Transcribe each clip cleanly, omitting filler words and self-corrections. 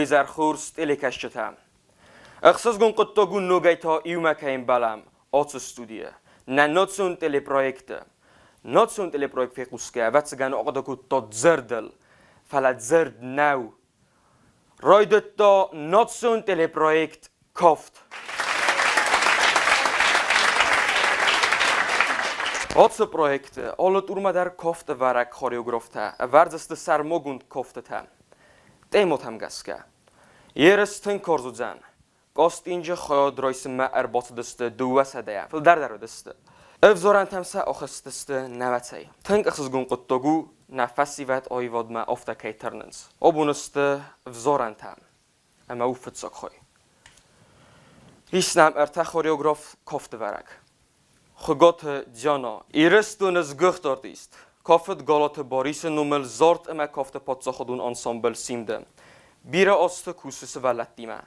zerchurst elekashtam. Axsas gon qottagun nogaita iumakaim balam, ots studie. Na notsun teleprojekte. Notsun teleprojekt fekuska, vatsagan oqdakut tot zerdel. Falat zerd nou. Roidetta notsun teleprojekt koft. Otse projekte, allet urma der kofte varak choreografta, varzeste sarmogund kofteta. Temot ham gaska. Yeristen korzuzan. Kost inje khoyad roisma erbatdeste duwasadaya. Filder deste. Evzoran tamsa okhsteste navatay. Tank axsgun qottagu nafasivat oyvodma ofta kaiternens. Obunuste evzoran tam. Ama ufetsak khoy. Hisnam erta choreograf kofte varak. Gegot Jana. Iristunus guchtort ist. Kofet galate Boris numel zort ema kofte potsachodun ensemble simde. Bira oste kusus valatima.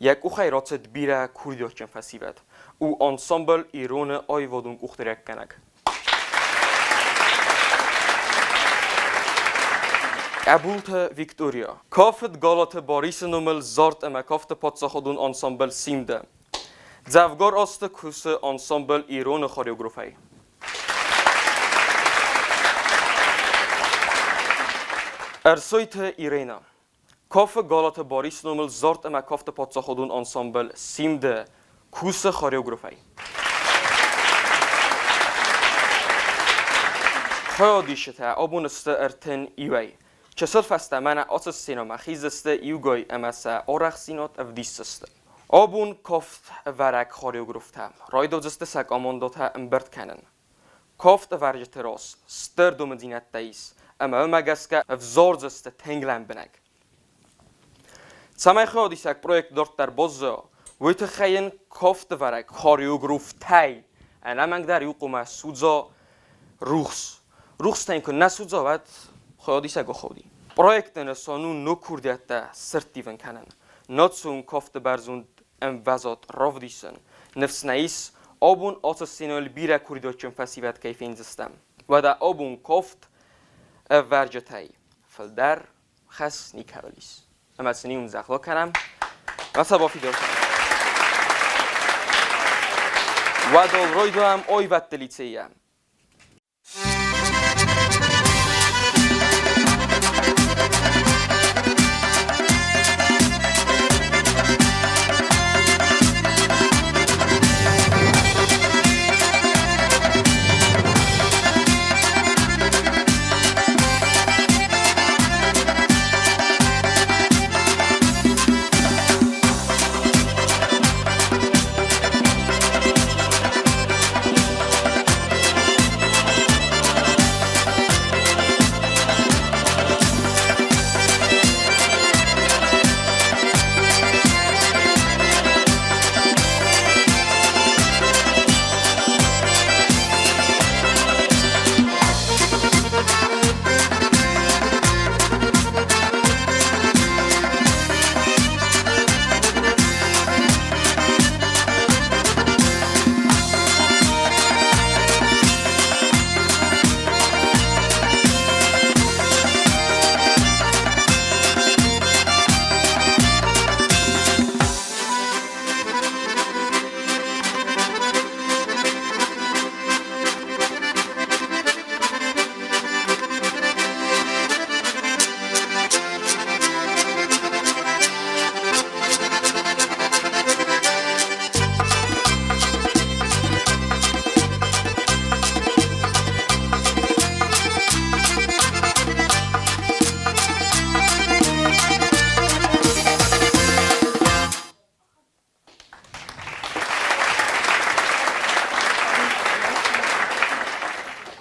یک او خیرات بیره کوردیات چن فسیبت او انسامبل ایران آی ودون اختراع کنک ابولت ویکتوریا کافت گالات باریس نومل زارت اما کافت پادساخدون انسامبل سیمده زفگار است کوس انسامبل ایران خوریوگرافی ارسایت ایرینا کاف گالات باریس نومل زارت اما کافت پادساخدون انسامبل سیمده کوس خوریوگرافی خیادیشته آبونسته ارتن ایوی چسل فسته من آت سینما خیزسته ایوگای امسه آرخ سینات افدیسسته آبون کافت ورک خوریوگرافته رایدو جسته سک آمانداته امبرد کنن کافت ورج تراس ستر دو مدینت دایس اما مگسکه افزار جسته تنگلن بنگ سمای خیادیسک پرویکت دارت در بازه ویت خیین کافت ورک خوریوگرافته انا منگ در یوقومه سوزا روخس تایم که نسوزا ود خیادیسک خودی پرویکت نسانو نو کردیت سرتیون کنن ناتسون کافت برزون ام وزات راو دیسن نفس نیس آبون آت سینال بیره کردیت چون فسیبت کیفین زستم و دا آبون کافت ورجتای فلدر خس نیکالیس اما سنیم زخلا کنم و سبافی دار کنم و دال روی دو هم آی وقت دلیتیم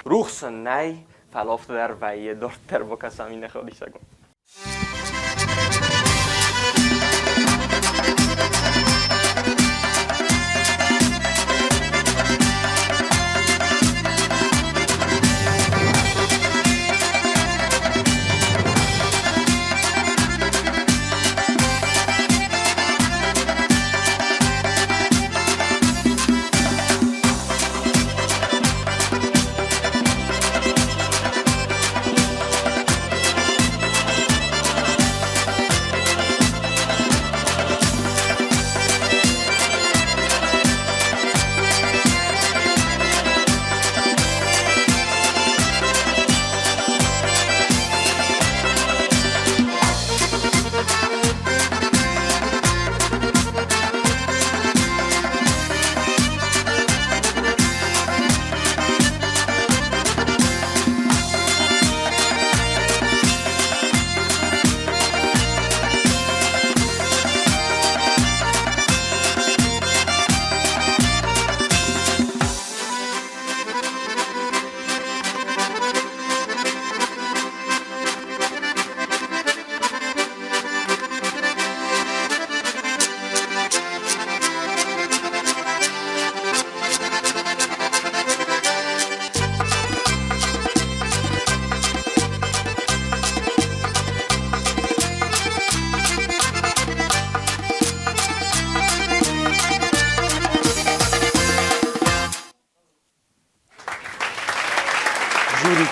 روخسن نی فلافت در ویه دارت در با کسامی نخوادی سگم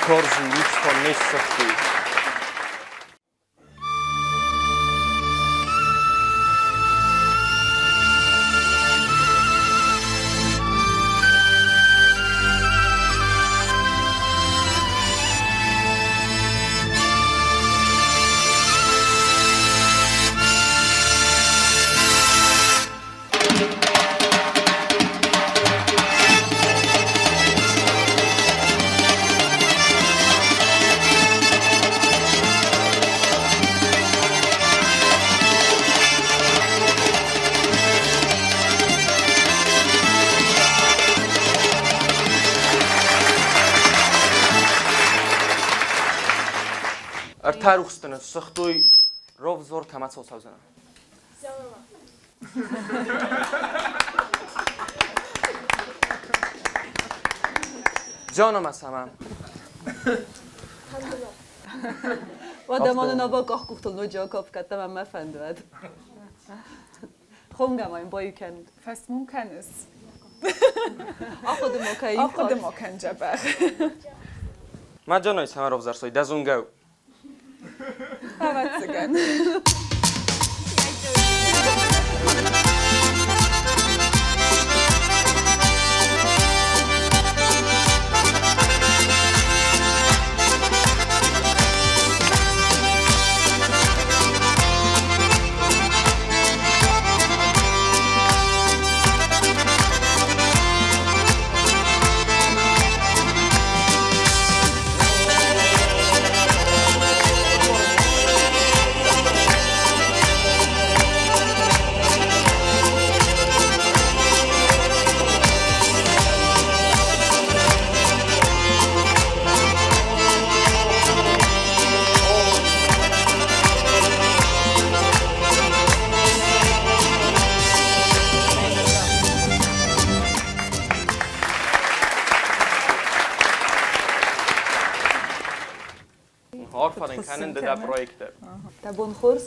کار زوروت تا نسختی Тарухстана сахтой ровзор камацо савзана. جانم هستم. Vadamon na bakkuhtul no Jakob kattam ma fandvad. Khonga mein boyken. Fast mumkin es. آخذ ممكن جبر. ما جانوی سما rovzar soy dazungau. Evet again. Aanvaring kennen de projecten. Tabon khurs.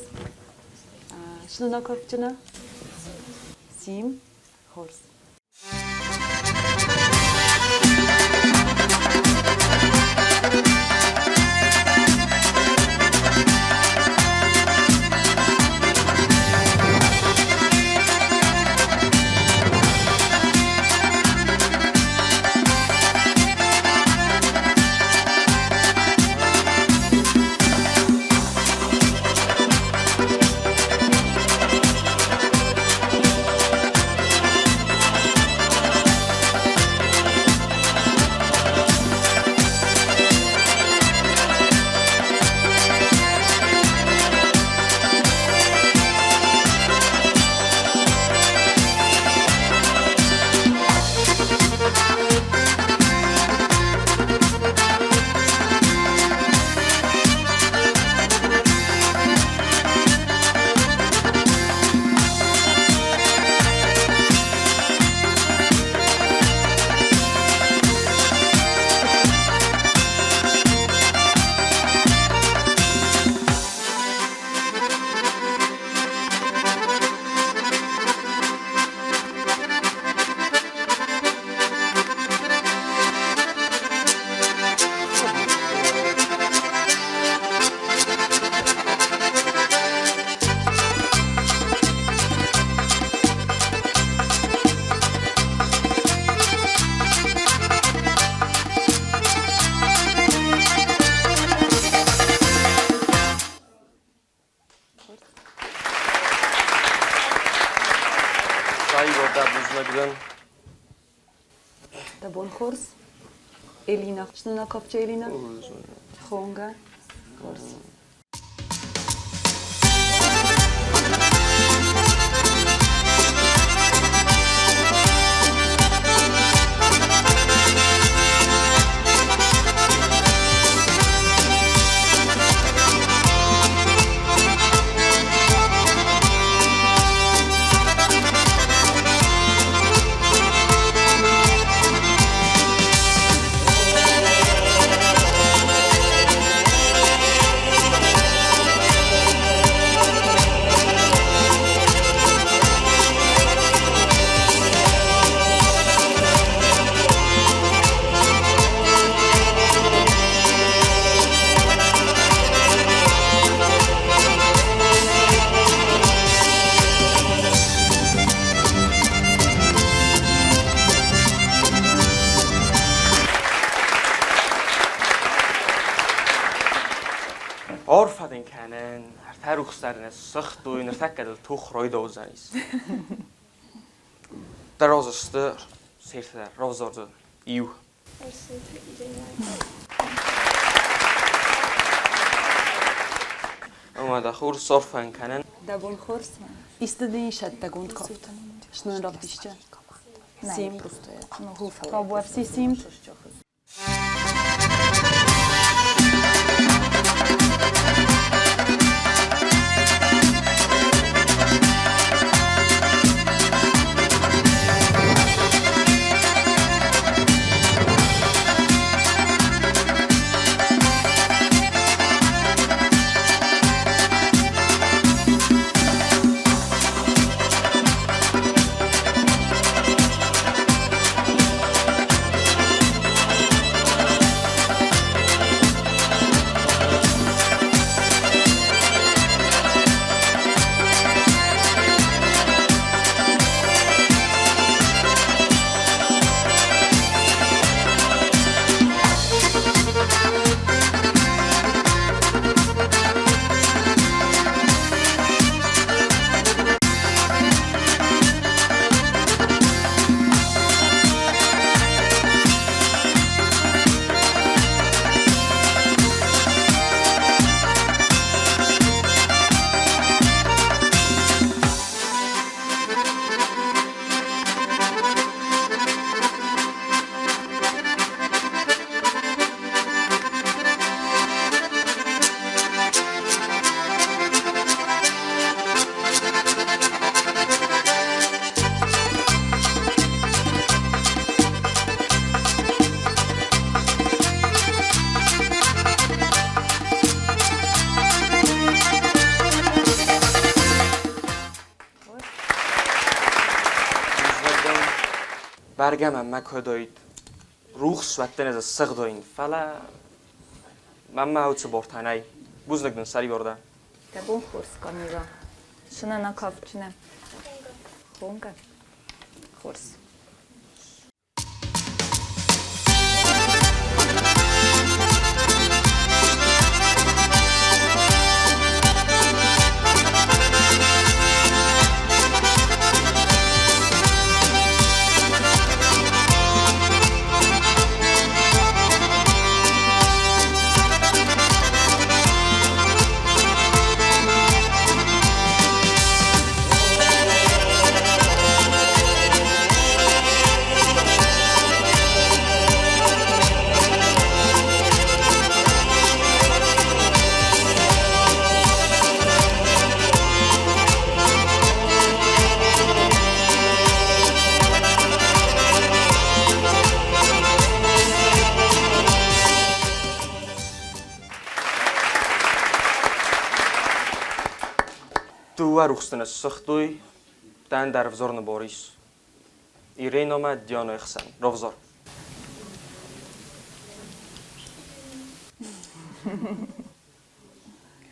Shnu na kopchina. Sim khurs. Tabon khurs. Elina, shnu na kopche Elina. Khonga. Khurs. Orfaden kennen, Ruchstern Sucht in der toch Reudozen is. Daar was een steur, zegt hij, rozorde, eeuw. Oma da goed surfen kennen. Dagon khors. Istedin shad dagon kaft. Shnon rabdishcha. Sim просто. Ну хуфа. Пробуй все сим. برگم هم مکدوید روخس وقتی از سگ دوین فلا من اوت سبورتانای بوز نگدن سری برده. دبون خورس کامیگا. شنا نکافچنه. خونکن. خورس. تو روخستن سختوی تن در وزار نباریس. ایران آمد دیانو اخسن روزار.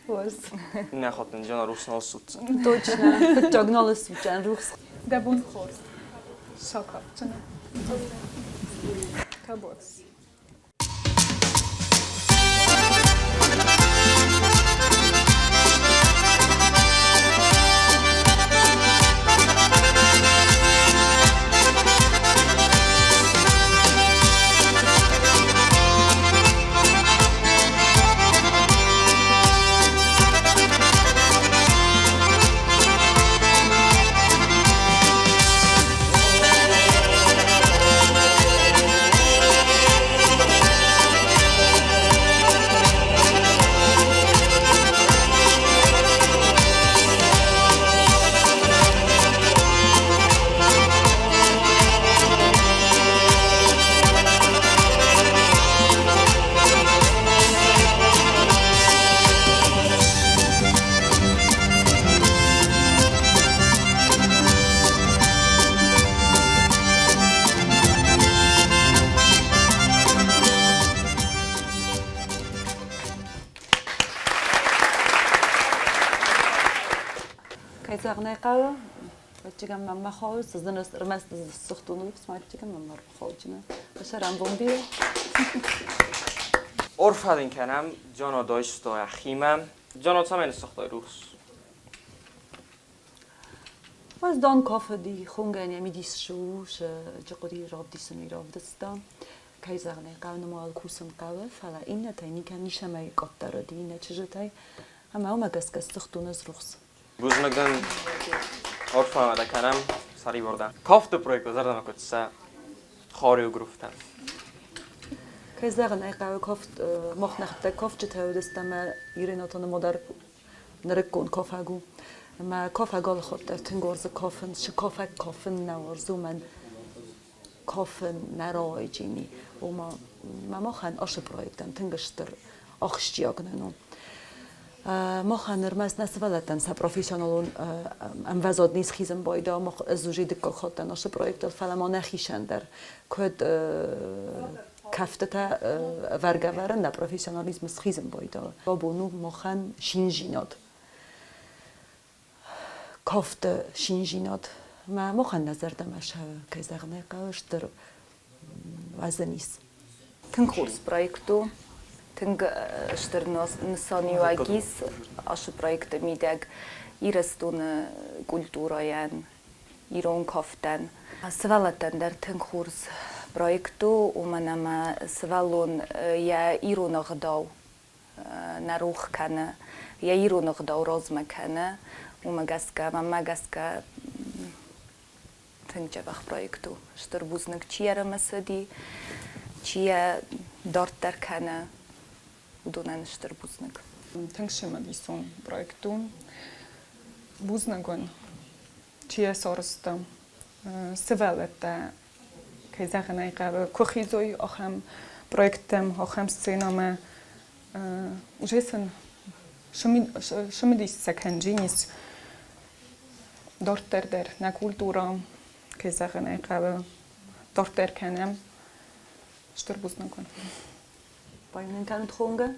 Khors. نه خاطر دیانو روس ناسود. Точно. Diagonal switchen ruchs. دبون خورس. شاکافچنه. کابوس. Kayzarnay qawa. Bachigam mamma khaw sizdan irmas suxtunu qismatchigam mamma khawchina. Basharam bombi. Orfadin kanam jano doistoy khimam jano tsamen sakhtoy ruhs. Was dan koffe die khungen ja midis shoes jaqdi rab dismirav dasta kayzarne qawnamal kusum qawa fala inna tayni kan nishamay qattaradi natijatay ama umagas qastuktunas ruhs. Buzmagan orfamada kanam sari bordan. Kofte projekt zardan kotsa choreograftan. Kayzarne qawa koft mochnachte koftjetaw dasta ma irenotone modar nrekon kofagu. ما کافه گال خود در تنگارز کافن شکافه کافن نوارزو من کافن نرای جینی و ما خان آش پرویکتن تنگشتر آخشتیاگ ننو ما خان نرمز نسولتن سا پروفیشنالون ام وزاد نیز خیزم بایدا ما زوجی دکا خودتن آش پرویکتل فلا ما نخیشن در کد کفتتا ورگورن در پروفیشنالیزم خیزم بایدا بابونو ما خان شینجیناد کافت شینجینات ما مخن نظر دمش که زغنه قاش در وزنیس تنگ خورس پرویکتو تنگ اشتر نسانی واگیس آش پرویکت میدگ ایرستون کلتورایان ایران کافتن سوالتن در تنگ خورس پرویکتو و منم سوالون یا ایران غداو نروخ کنه یا ایران غداو راز مکنه ومagaska mamagaska تنجبخ projektu شتربوزنك چیه مسدی چیه دارت در کنه ودونن شتربوزنك تنشم دیسون projektu بوزنگون چیه سارست سوالت که زغنای قبل کوخیزوی آخم projektem آخم سینما وجسن شو می‌دیس سکنجینیس دارتر در نکولتورا که زغنای قبل دارتر کنم شتربوز نکن. باید نکنید خونگه؟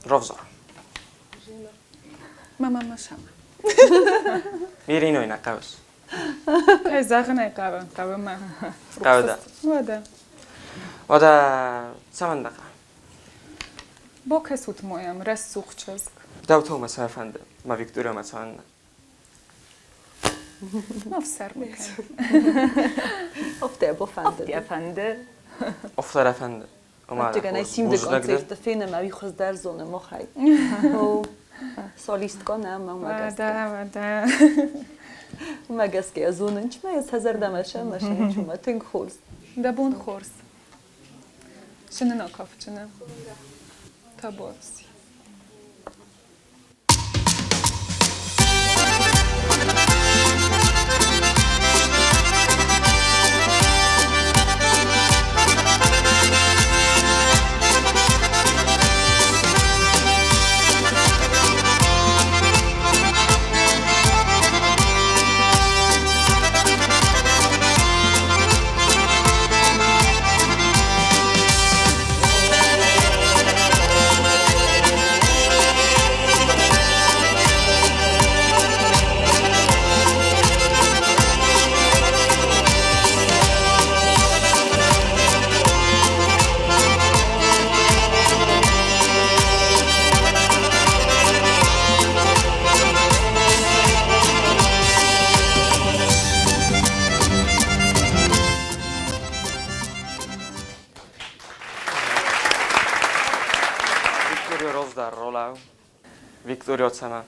Rovzor. ماما ماشام. میرینو اینا قوس. که زغنای قبل ما. قودا. ودا سمندقه. با کسوت مایم رسوخ چزک. داوتو مثلا فنده. ما ویکتوریا مثلا. نفسر میکن. افته با فنده. یا فنده افتار فنده. دیگه نسیم دکانت فینه ما خوش در زونه ما خی. او سالیست کنم ما مگس. ودا. مگس که از اون چه میز هزار دمشه ماشین چوما تنگ خورس. دبون خورس. شنو نکاف چنه؟ تابوسی. ویکتوریا چما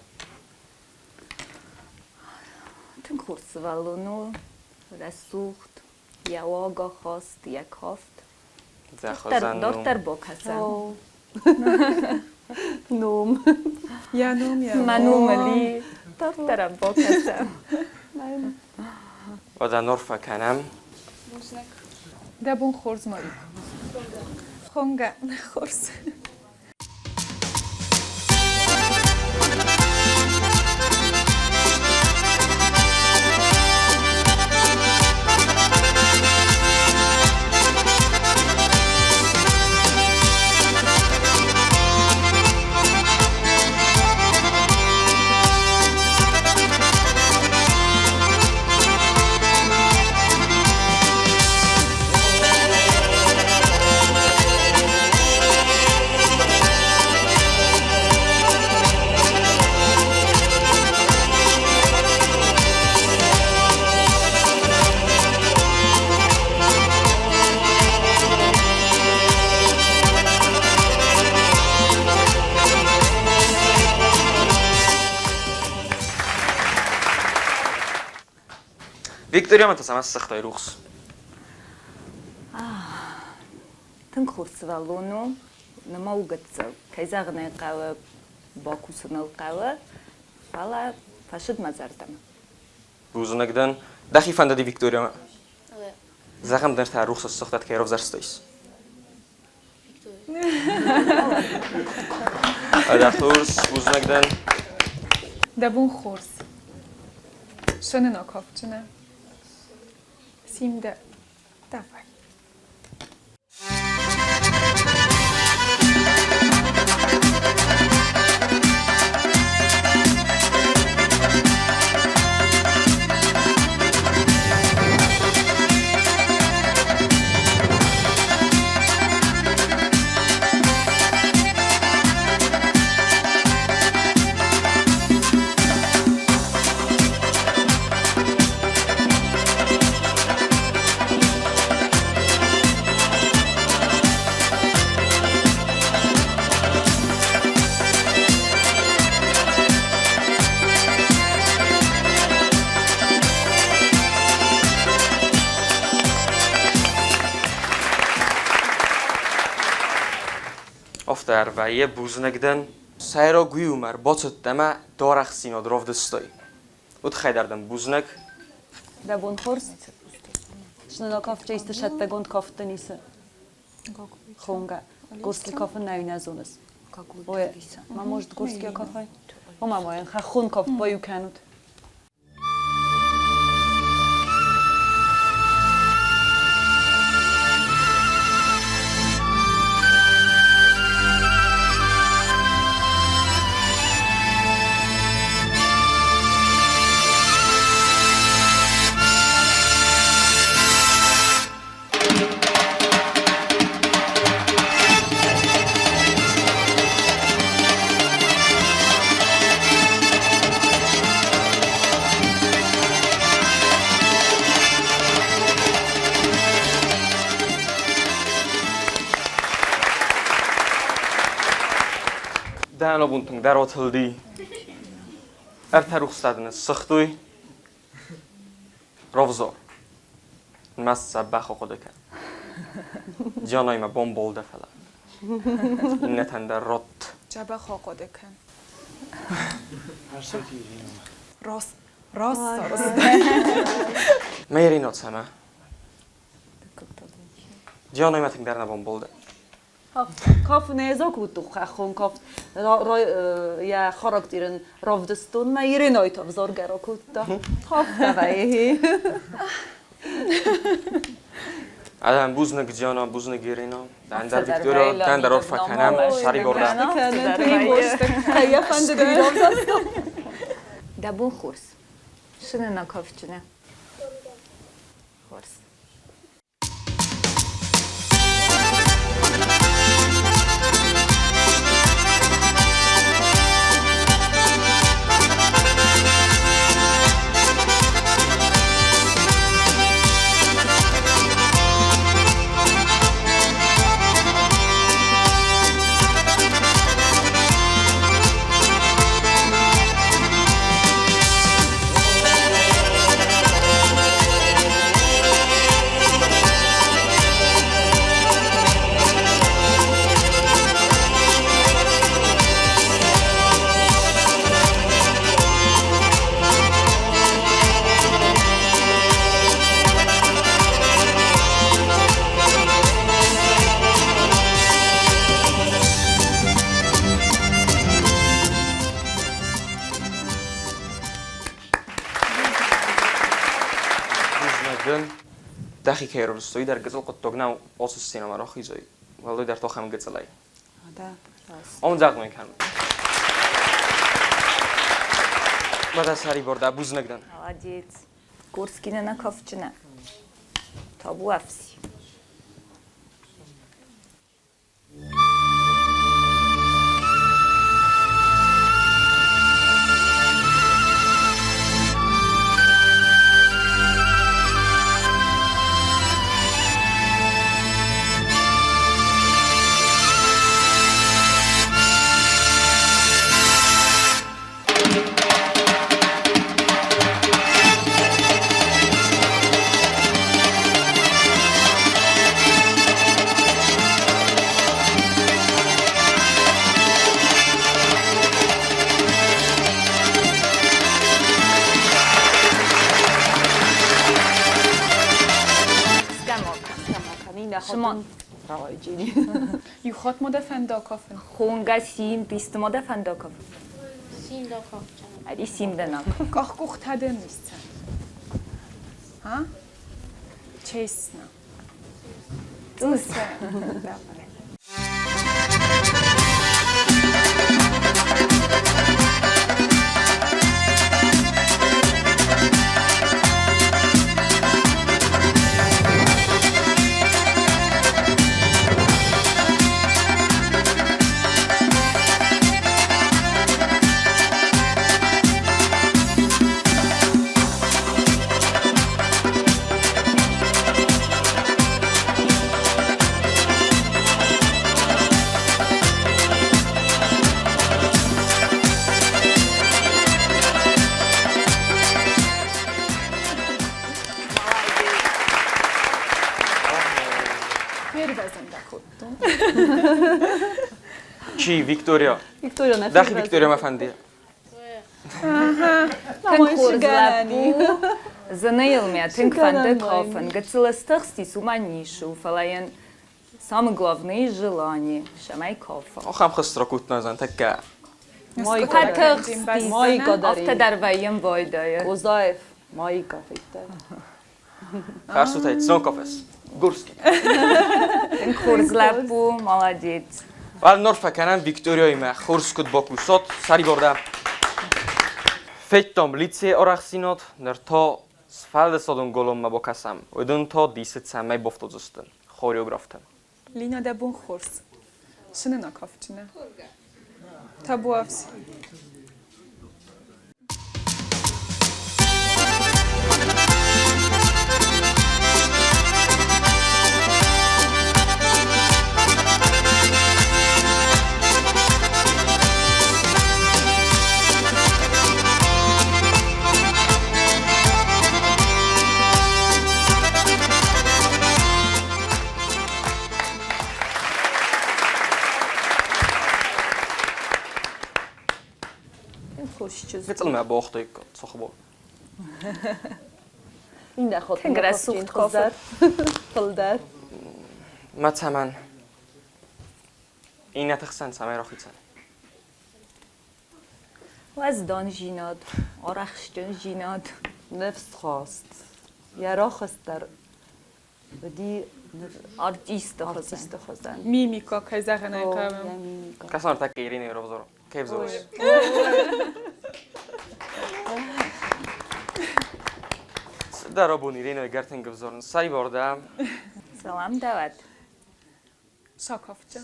تن کورس والونو رسوخت یا واقع خواست یا کافت دکتر با کسم نوم یا نوم یا منوملی دکترم با کسم و در نرفه کنم دبون خورز ماری خونگه خورز ویکتوریا من تاسم از سختای روخس Тэн хурцвалуну намаугатса кайзагнай қава бакусынал қава фала фашид мазардам. بوزنگدن دخی فندادی ویکتوریا زخم در تا روخس سختت که روز درستایس دختورس بوزنگدن دبون خورز شنه ناکافچنه سیمده دفعه افتر و یه بوزنگدن سایرا گویومر باچت دمه دارخ سیناد راف دستای ود خیدردن بوزنگ دبون خورز شنو کافچه است شد بگوند کافته نیست خونگه گوسلی کافه نوی نزونست اوه ما مجد گوسلی کافه او ما باید خون کافت بایو کنود دهنا بونتون در آتلدی ارتروخستادن سختوی رافزار مست سبخ خود کن جانای ما بوم بولده فلا این نتنده رات جبه خاقاده کن راست میرینات سمه جانای ما تنگ در نبوم بولده کاف نیزا بود تو خون کاف یا خاراکتیرن رافدستون ما یری نایت افزار گرا کود تا کاف دوایی الان بوزنگ جانا بوزنگ ایرینا در ویکتوریا دن در آرفا کنم سری برده خیلی فنده دیرام دستم دبون خورز شنه ناکافچنه خورز دخی کیرولستوی در گزل قد تگنم آسوس سینما را خیزایی ولی در تاخم گزلای آده راست آن زغم این کنم بعد از سری برده بوز نگدن Молодец. Курскина на ковчина. Табу афси. شما رایجینی Юхот мода фандакофен. خونگا سیم بیست ماده فنداکاف. سیم دا کاف چند علی سیم دناک. Гах гухтаден мисцен. Ха? Честно. Зустря. Добре. Veri bezende kuttum. چی ویکتوریا ویکتوریا نه دخی ویکتوریا مفندی Тынкурзлапу. Занейлмя тынкфанды Шикарно. кофен. Гациластых стисуманишу. Фалаян самые главные желания. Шамай кофе. آخم خسرا کوت نزن تکه مای Мой گاداری Афта дарваем войдая. گزایف مای کافیته خرسو تایت سنو کافس گورسکی Тынкурзлапу. Молодец. ولی نور فکنم ویکتوریای ما خورس کد با کوسات سری برده فیتام لیتسی آرخسینات در تا سفالد سادون گلوم ما با کسم و دون تا دیست سمی بافت زستن خوریوگرافتم Lina da bun khurs. Shinina kafchina. Tabu afsi. مثل ما باخته کد صخبو این ده خود تنگره سوخت کافه. پلدر ما تمن این نتخسن سمی را خیتن وزدان جیناد. آرخشتن جیناد. نفس خواست یرا خواست در بدی آرتیست آرتیست خواستن. خواستن Mimika kayzagana qawam. کسان تک ایرینی رو بزرگ کیف زوج در آبون ایرینی گرتن گذارن سری برده سلام دعوت. Shakafcha.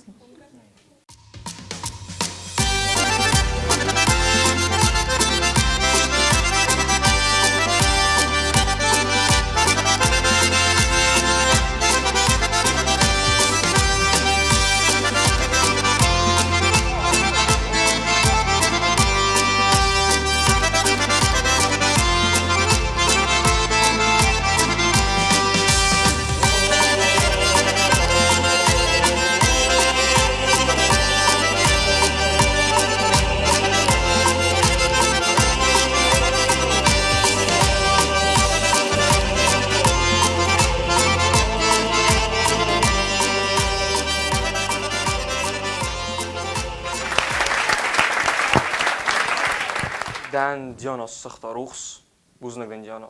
دن دیانا سخت روخس بوزنگ دن دیانا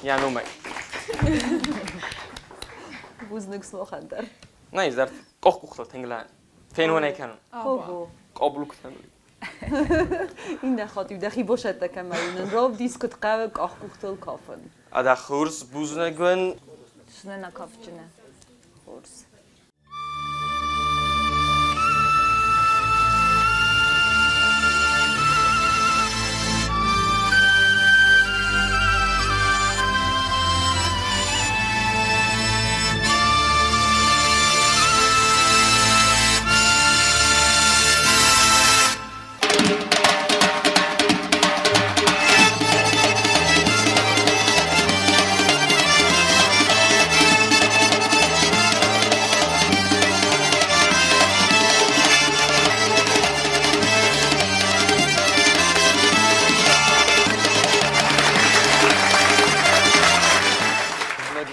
یعنی اومد Buzniks moxandar. نه زرد قاق قختل تنگلان فين نکنن خب قابلو کتن این دخاطی دخی باشد دکم مرینن راب دیسکت قوه قاق قختل کافن. ادا خورس بوزنگون Şuna na kafçına. Kurs.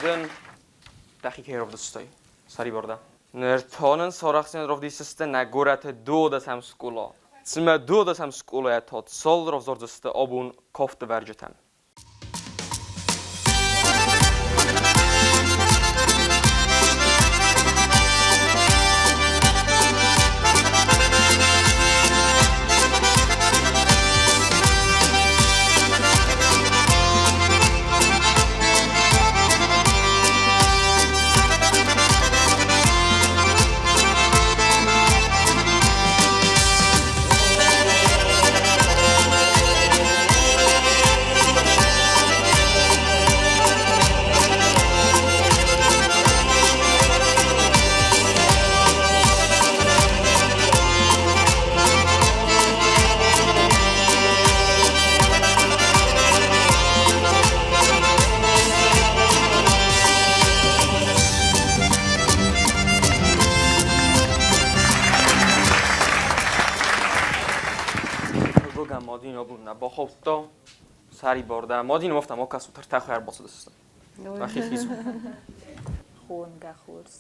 بوزنگون دقیقه رو دستای سری برده نرتانن سراغسین رو دیسسته نگورت دو دستم سکولا سیم دو دستم سکولا تا سال رو زردسته آبون کافت ورجتن گم مادین آبون نبا خوب تا سری برده مادین مفتم آکاسو تر تخیر باصد است وقتی خیزو Khunga kurs.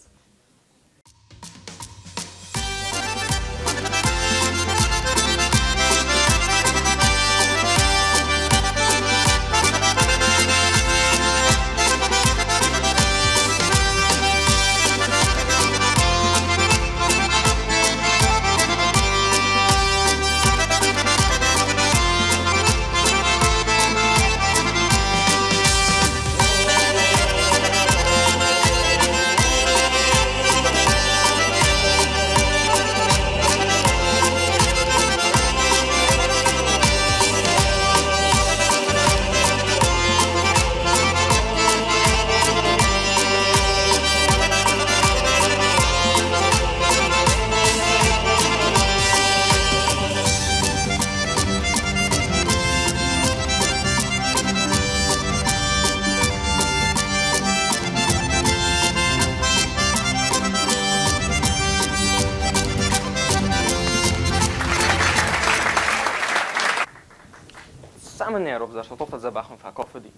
سامن نیارو بذار تو تا زبخون فکاف دی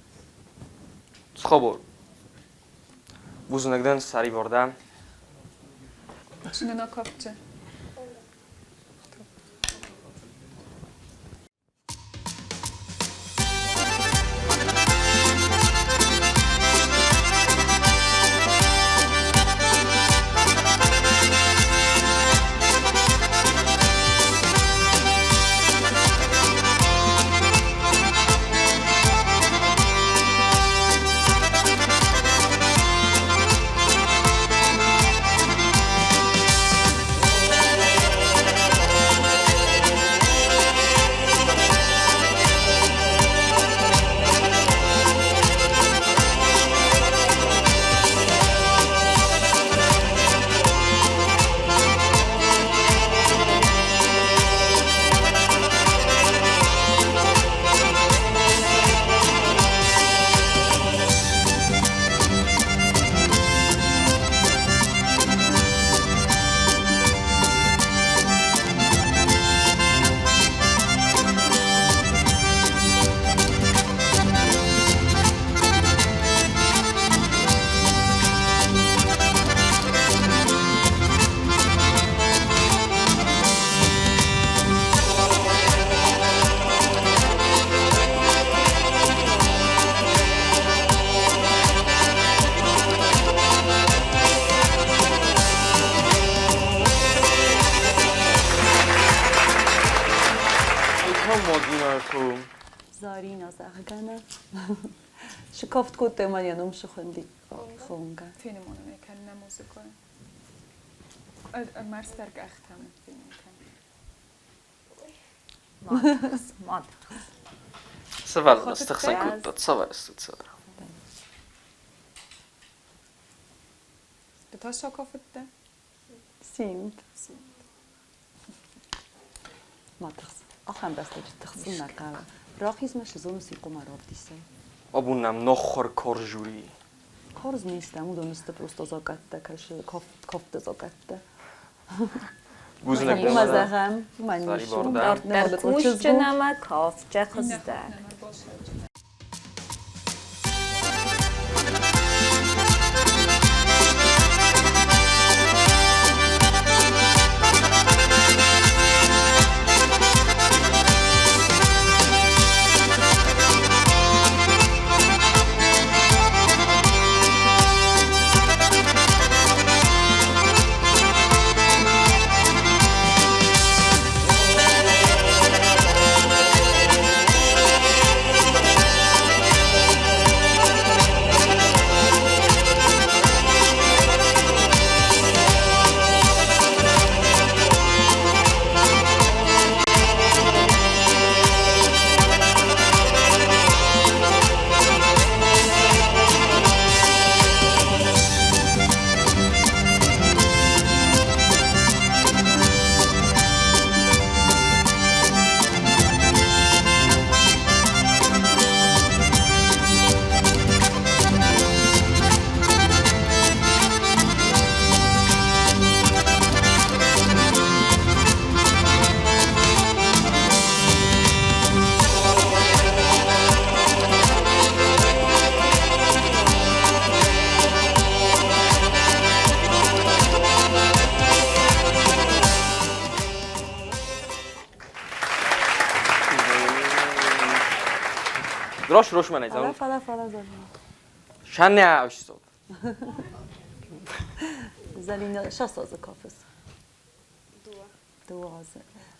خوبور بوزنگدن سری برده Şuna na kafçı. زارينا زاغانا شكفت كنت ما ينوم شخندي خونگا Filmon kan muzika. Már sterk echtem filmeken. مادخ سفر استخسن كنت تصور استتصور Betasha kafette? سينت ما تخص آخر بس تخصنا قهوة راخیز مش زون سیقو مراد دیسه آبونم نخور کارجوری کارز نیستم اون دونسته پروستا زاگته کش کافت زاگته گوزنه اون مزهم من ساری نیشون باردن. در کوشچنما کافچه خزده Nem boşver. دراش روش من فلا ایزم فلا فلا زالین شن نه اشتاد زالین شاساز کافس دو از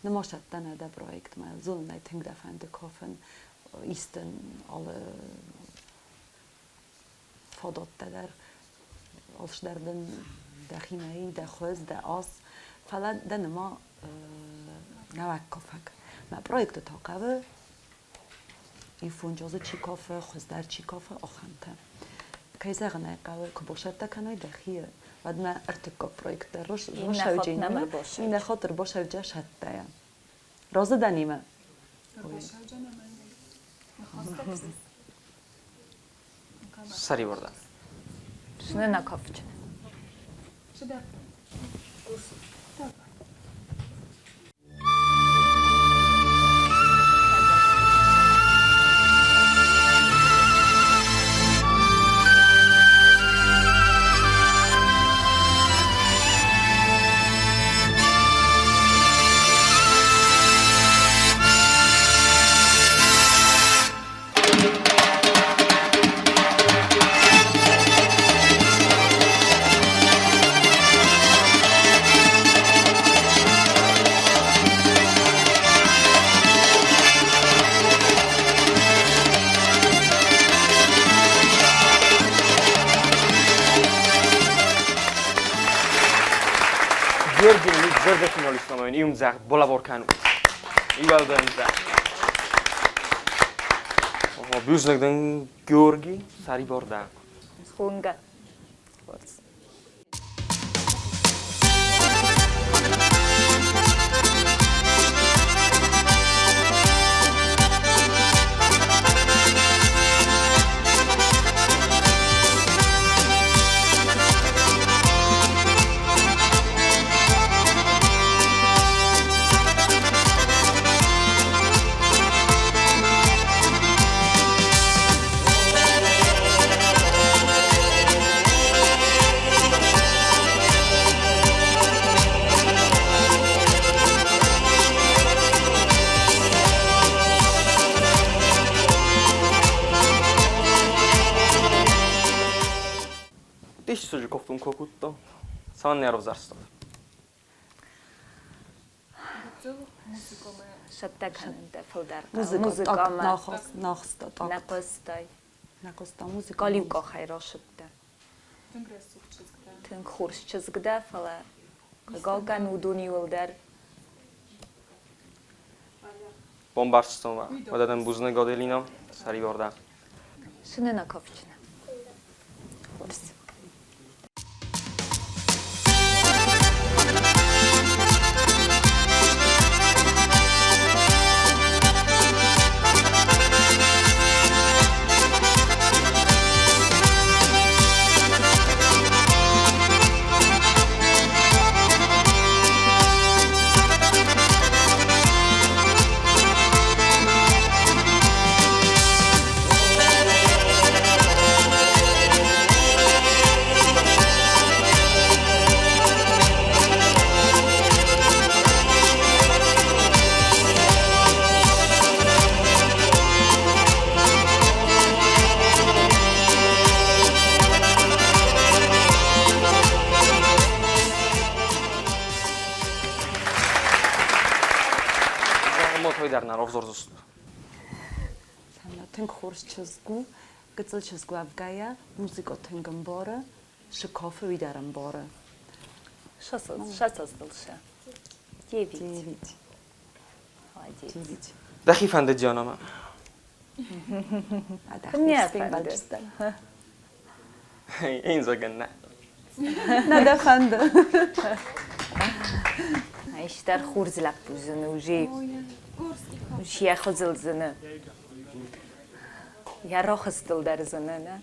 نماشت دنه ده پروژه ما زول نیتینگ دفعه کافن ایستن alle فادات در als در de chimie, de خوز, de as, فلا دن ما نوک کافک. ما پروژه تاقوه اینفونجاز چی کافه، خوز در چی کافه آخام که. که زغنه قوه که باشد تکنای دخیه. بعد ما ارتکاب پروژه در روش نخاطر باشه. این خاطر باشه جاش حتی. راز دنیمه. سری بردن شنه نکافچه Georgiyning zirga finalist namoyini imzaq bola borkanu. Ivalda imzaq. Oho, büyüzlükden Georgi sari bordan. خونگه Tyś sobie koftun kokutto. Sama nerw zarstał. Շտտականն դեպլդար Մուզիկա մուզիկա նախստա տակ նապստայ նախստա մուզիկա գալիվ կախայրո շտտա Tünk խուրս չզգդա ֆալա գալկան ուդունի ուլդար Bombarstova. Od ten buzny godelino. Sari borda. Շնենա կոֆչնա խուրս Motoy dernar ovzorzust. Tünk խուրս չզգու գծել չզգու ավգայա մուզիկա թնգն բորը շքոֆը վիդարն բորը շասած դլշա 9 9 Հայդի 9 Dahi fende canama. Քնյա ֆանդը Inza ganna. Նադա խանդը Այստեղ խուրս լապուզն ուժի ուժի խոզլզնը Ярохас դլդարզնը նա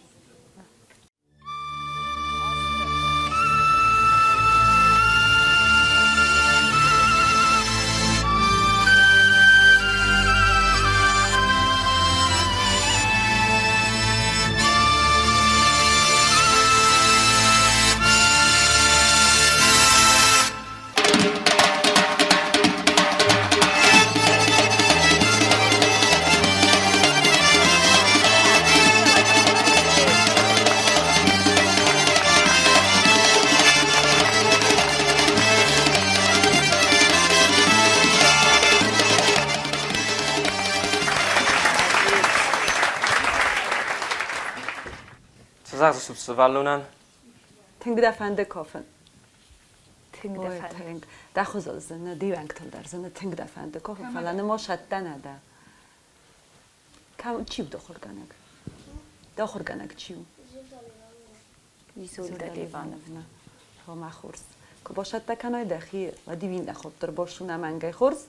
Zag ze op vallunan. Tünk dəfəndə kofın Թինգ Oy դեֆան tünk daxuzalzını divang tıldarzını tünk dəfəndə kofın falanı moşatdan ada Kam çiv doxurqanaq Doxurqanaq çiv Իզոլդա Լիվանովնա Հոմա խուրս Կբոշատտա կանոյ դախի վադիվին դախոտր բոշունա մանգայ խուրս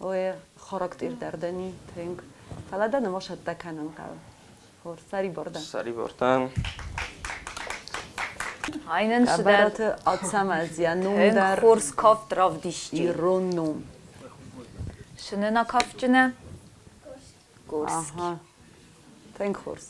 Oy խորակտիր դարդանի tünk Falada moşatda kanın qav Xor sari borda Sari bordan. Այնն շդար Կաբարատը ացամազյա Հեն նունդար խուրս կով տրավ դիշտի իրոննում Շնենա կավճնը Գորս Ահա Tենք խուրս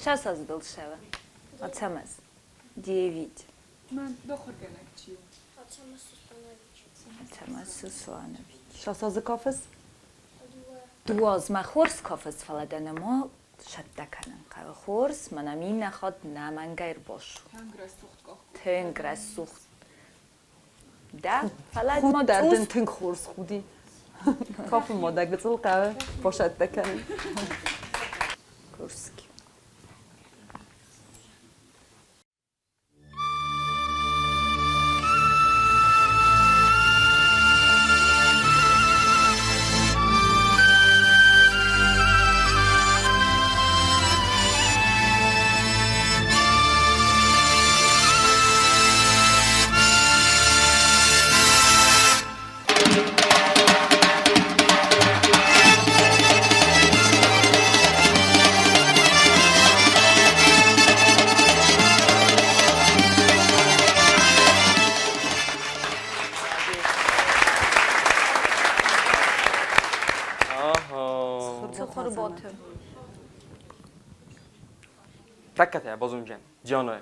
Շասած դլշավը Ացամաս 9 Mən doxurqanaqçıyım. Ացամաս Սուսանովի Շասազը կոֆս Դու ազմա խորս կովս ֆալադանամո շատտականն կավ խորս մանամին նախոտ նամանգայր բոշ Tangres suxtqaq. Թենգրաս սուխ Դա ֆալադ Խուտ դարդն մոդուս tենք խուրս խուդի Կոֆը մոդա գծıl qavı Boşatda kanın Կուրսկի تکته بازم جانه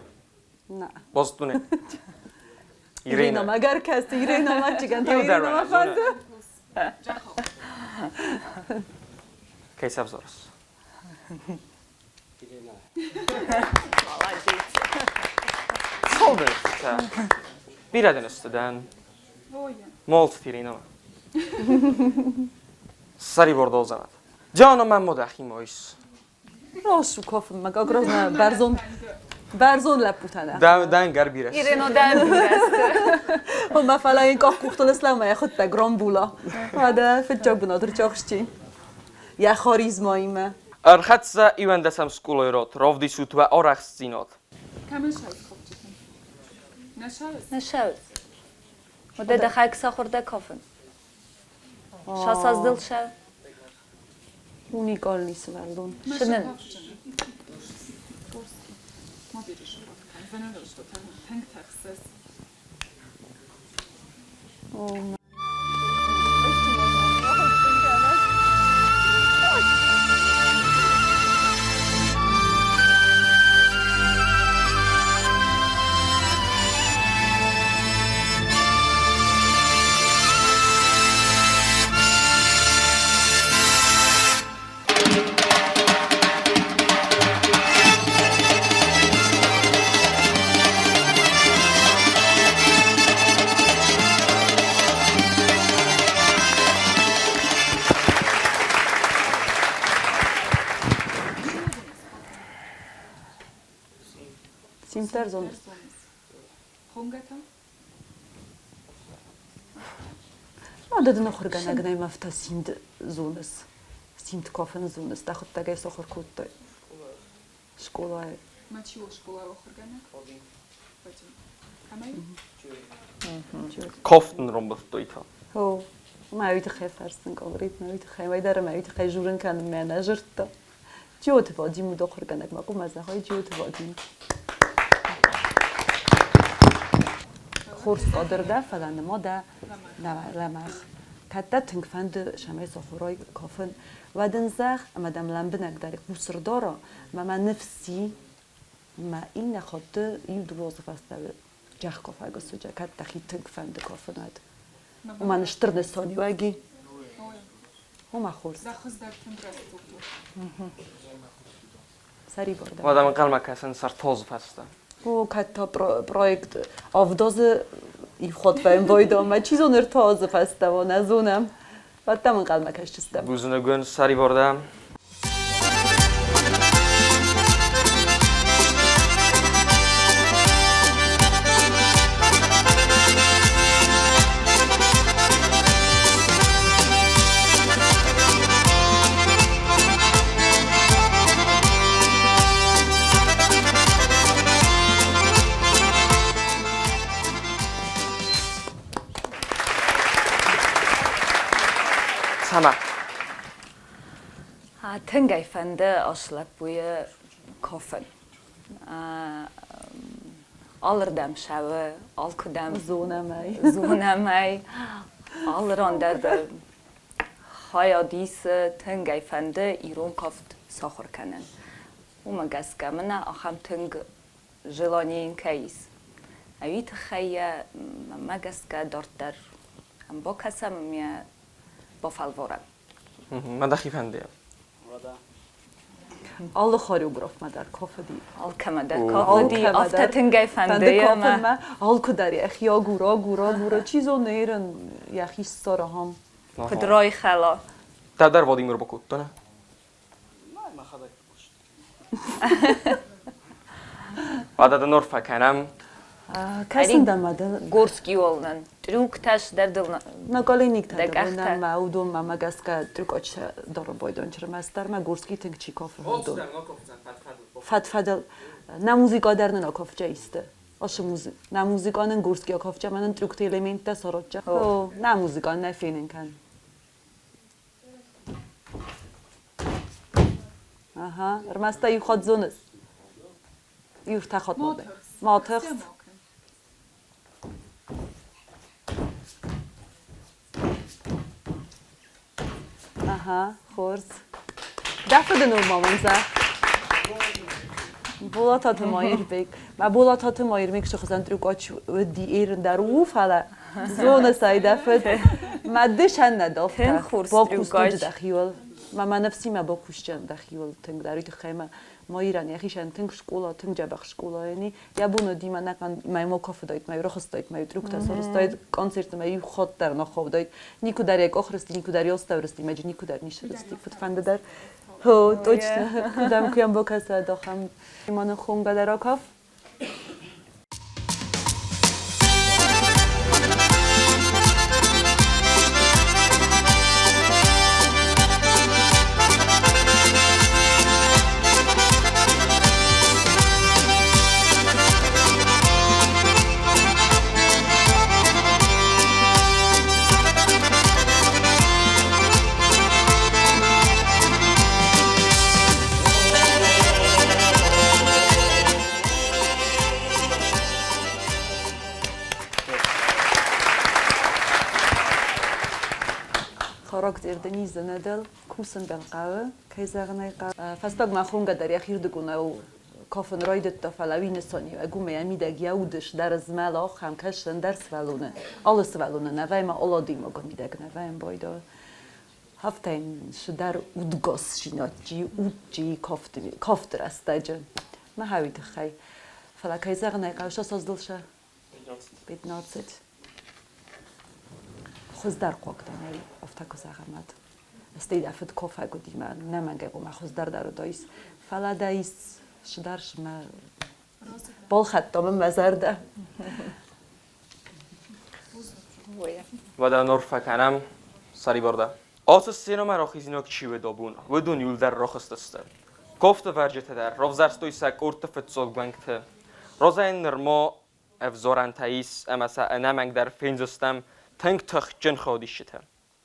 نه باز تونه ایرینا مگر کسی ایرینا ما چیکن تا ایرینا ما فازه کیسه افزارس Solden işte. Bir adın üstüden. Molt tirina. Sari bordo o zaman. Canım ben modahim oyuz. راست رو کافم مگه اگراز نه برزون لپوتنه Den gar bir es. ایرینودن و مثلا این کاخ کوختن اسلام ما خود تگرام بولا هذا في الجو بنادر چاخشتین یا خاریزمایی ما Arhatsa ivendesem skuloyrot. Rovdi sut ve oraks zinot. کامل شاید خوب چیکن نشاید نشود مده دخل کسا خورده کافن شاس از دل شد اونی گال نیست وردون شنن ما بیریش رو کنم زنه روش تو تنگ تخصیص سیمتر زون خونگتا عدد نخور گنه گنه مفتا سیمت زونس سیمت کافن زونس دا خود تگه سخور کود دای شکولای ما چی و شکولا و خورگنه بچه کامل Koften rombot doita. هو ما اوید خیلی فرستن کامریت ما اوید خیلی ما داره ما اوید خیلی جورن کنم منیجر تا جوت وادی مود خور گنه ما قوم از نهای جوت وادی خورس قادر ده فلان ما ده لمخ کتا تنگ فند شمه سخورای کافن و دنزخ اما دم لمبنک داری بوسر دارا ما نفسی ما این نخاطر یود وظیفه است جخ کافه گسو جا کتا خی تنگ فند کافن هد و من اشتر نستانی واگی و ما خورس دخص در تندرست تو سری برده و adamın qalmakasın sartoz fasta. و کتا پرویکت آفداز ای خود فهم بایده ما چیزو نرتاز فسته و نزونم و تمن قلمکش چستم Buzunu gün sari borda. Sama. تنگای فنده آشلک بوی کافن آلردم شوه آل کدم زونم ای آلران در خیادیس تنگای فنده ایرون کافت ساخر کنن و مگس کمنه آخم تنگ جلانی این کیس اویت خیه مگس که دارت در هم با کسم با فلورم من دخی fende. آل خاریوگراف ما در کافه دی آل کمده کافه دی آفته تنگای فنده یا ما آل کداری اخیا گورا چیزو نیرن یخی ساره هم کدرای خلا Ta dar Vladimir Bokut, ne? Vada da Norfa kanam. کسی دماده گورسکی ولنن تروک تاش در دل نگالی نیکت دک داره اخته. نه معودم ما مگس که ترکاچ داره بایدان چرا مستر ما گورسکی تنگ چی کافه هدو فدل نه موزیکا در نه کافه جایسته آش موزیک نه موزیکا نه گورسکی کافه من ترکت الیمنت سرچه او نه موزیکا نه فینن کن آها رمسته یو خود زونس یو تخت ماده ماتخ Aha, خورس. دفع دنو مامان زه. بولات مایر بیگ ما بولات مایر میک شخص انترو قاچ ودی ایرن در اوف حالا زون سایدفت ما دشن ندافت با کوستوج دخیل ما نفسی ما با کوشجن دخیل تنگ داروی خیمه ما ایرانی اخیشن تنگ شکولا تنگ جبخ شکولا یعنی یا بونو دیما نکن ما کافه دایت ما رخص دایت ما دروک تصورس دایت کنسرت ما خود در نخواب دایت نیکو در یک آخرستی نیکو در یاست ورستی ماجی نیکو در نیشترستی فتفنده در هو точно کدام کیم با کسا داخم ایمان خون بدر آکاف خاراکتر دنیز ندل کوسن بالقوه کیزارنای قوه فستاگ ما خونگا در یخیر دگونه و کافن رایدت تفلوی نسانی و گومه امیدگ یودش در زملا خم کشن در سوالونه آل سوالونه نوای ما آلادی ما گمیدگ نوایم بایدا هفتین شدر اودگاس شیناتی اودجی کافتر استاجن ما هاوید خی فلا کیزارنای قوه شو سازدلشه بیدناتست خوز در قوقتنی افتکو زغمت استید افت کافه گودی من نمنگه قوم خوز در دایس فلا دایس شدرش ما بال خطام مزرده و در نور فکنم سری برده آساس سینما راخیزیناک چی و دابون و دون یول در راخست است کافت ورجت در رفزرستوی سک ارتفت سوگبنگت روزین نرما افزارن تایس امسا نمنگ در فینزستم تنگ تخ جن خودی شده.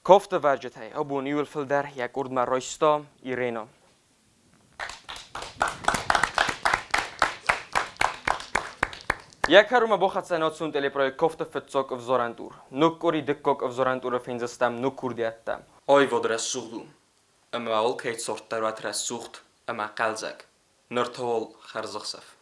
کافت ورجته ابو نیول فلدر یک ارد مرایستا ایرینا. یک هرم باخت سنات سوند الی برای کافت فتساک افزارندور. نکوری دکاک افزارندور فینزستم نکوردیتم. آی ودرس سوختم. اما اول کیت سورت در وترس سوخت اما قلزک. نرتول خرزخسف.